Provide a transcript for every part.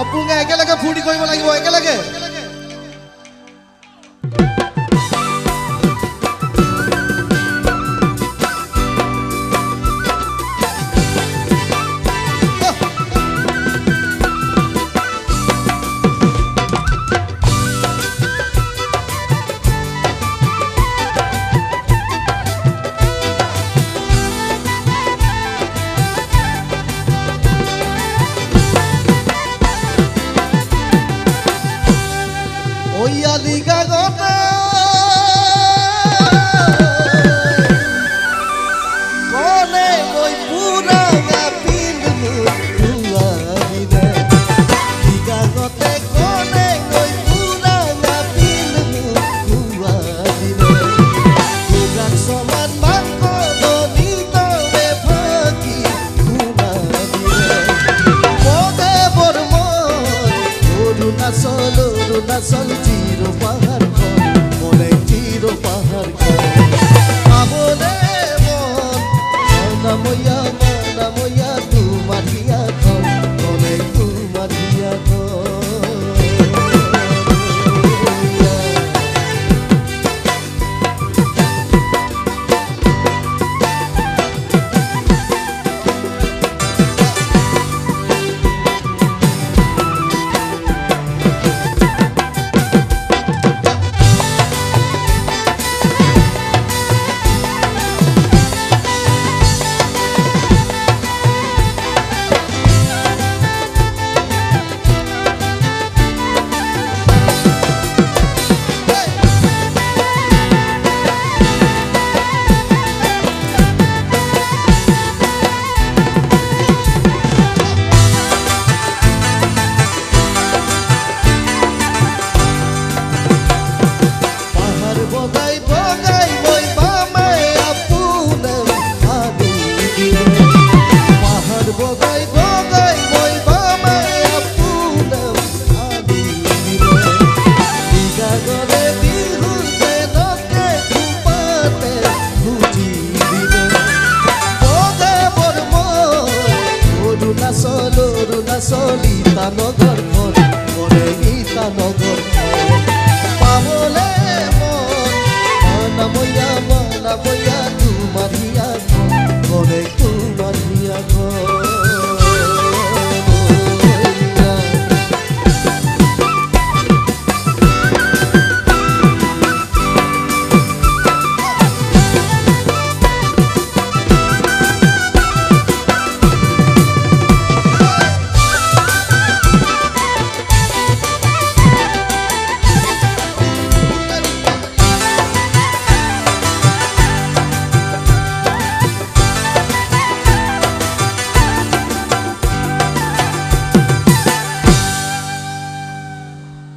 আপোনালোকে একেলগে ফূৰ্তি কৰিব লাগিব একেলগে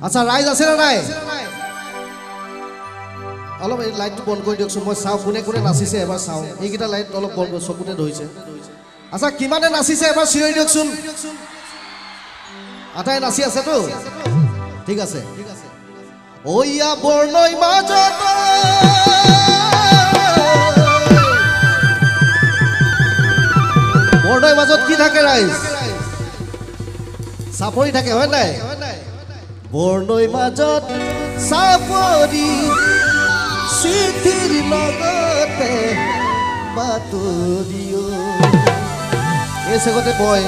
আচ্ছা ৰাইজ আছে না নাই অলপ এই লাইটটো বন্ধ কৰি দিয়কচোন মই চাও কোনে কোনে নাচিছে এবাৰ চাও এইকেইটা লাইট অলপ বন্ধ চকুতে ধৰিছে আচ্ছা কিমানে নাচিছে এবাৰ চিঞৰি দিয়কচোন আটাই নাচি আছে তো ঠিক আছে ওইয়া বৰ্ণই মাজত বৰ্ণই মাজত কি থাকে ৰাইজ চাপৰি থাকে হয় নাই বৰ্ণই মাজত চাপৰি সিদ্ধিৰ লগতে বাতৰিও এই সেগতে বয়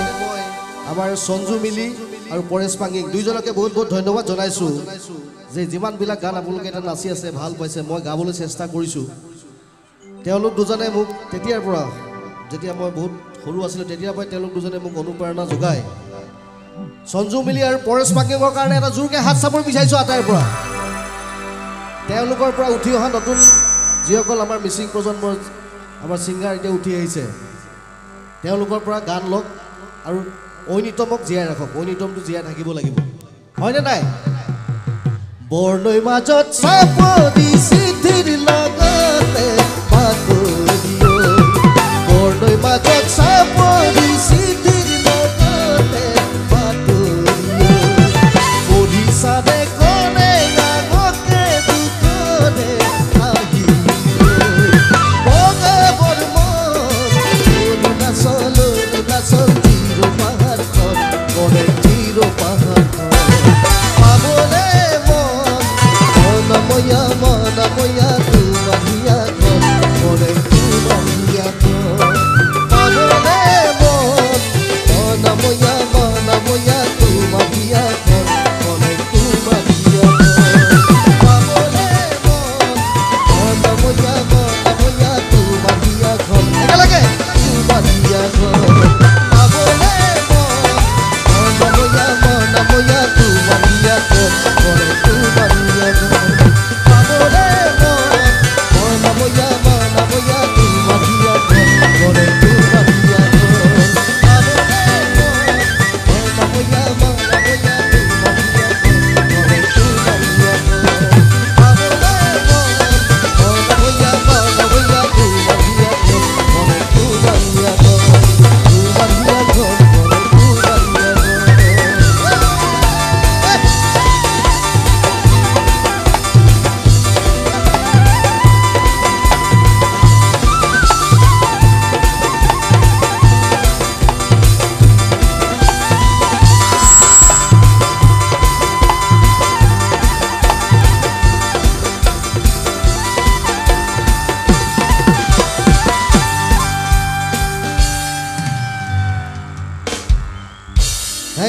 আমাৰ সঞ্জু মিলি আৰু পৰেশ পাঙ্গিক দুইজনকে বহুত বহুত ধন্যবাদ জনাইছো যে যিমান বিলাক গান আপোনালোকে এটা নাচি আছে ভাল পাইছে মই গাবলৈ চেষ্টা কৰিছো তেওঁলোক দুজনে মোক তেতিয়াৰ পৰা যেতিয়া মই বহুত সৰু আছিলো তেতিয়াৰ পৰা তেওঁলোক দুজনে মোক অনুপ্ৰেৰণা যোগায় সঞ্জু মিলি আৰু পৰেশ পাঙ্গিকৰ কাৰণে এটা জোৰকে হাত চাপৰ বিচাৰিছো আটাইৰ পৰা তেওঁলোকৰ পৰা উঠি অহা নতুন যিসকল আমাৰ মিছিং প্ৰজন্মৰ আমাৰ সিংগাৰ এতিয়া উঠি আহিছে তেওঁলোকৰ পৰা গান লওক আৰু ঐনিতমক জীয়াই ৰাখক ঐনিতমটো জীয়াই থাকিব লাগিব হয়নে নাই বৰ্ণই মাজত চাপৰি সিদ্ধিৰ লগতে বাতৰিও বৰ্ণই মাজত চাপৰি সিদ্ধিৰ লগতে বাতৰিও পঢ়িছানে কোনে গানকে দুখনে আহি বগা বৰ্মন নাচল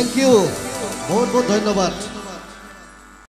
থেংক ইউ বহুত বহুত ধন্যবাদ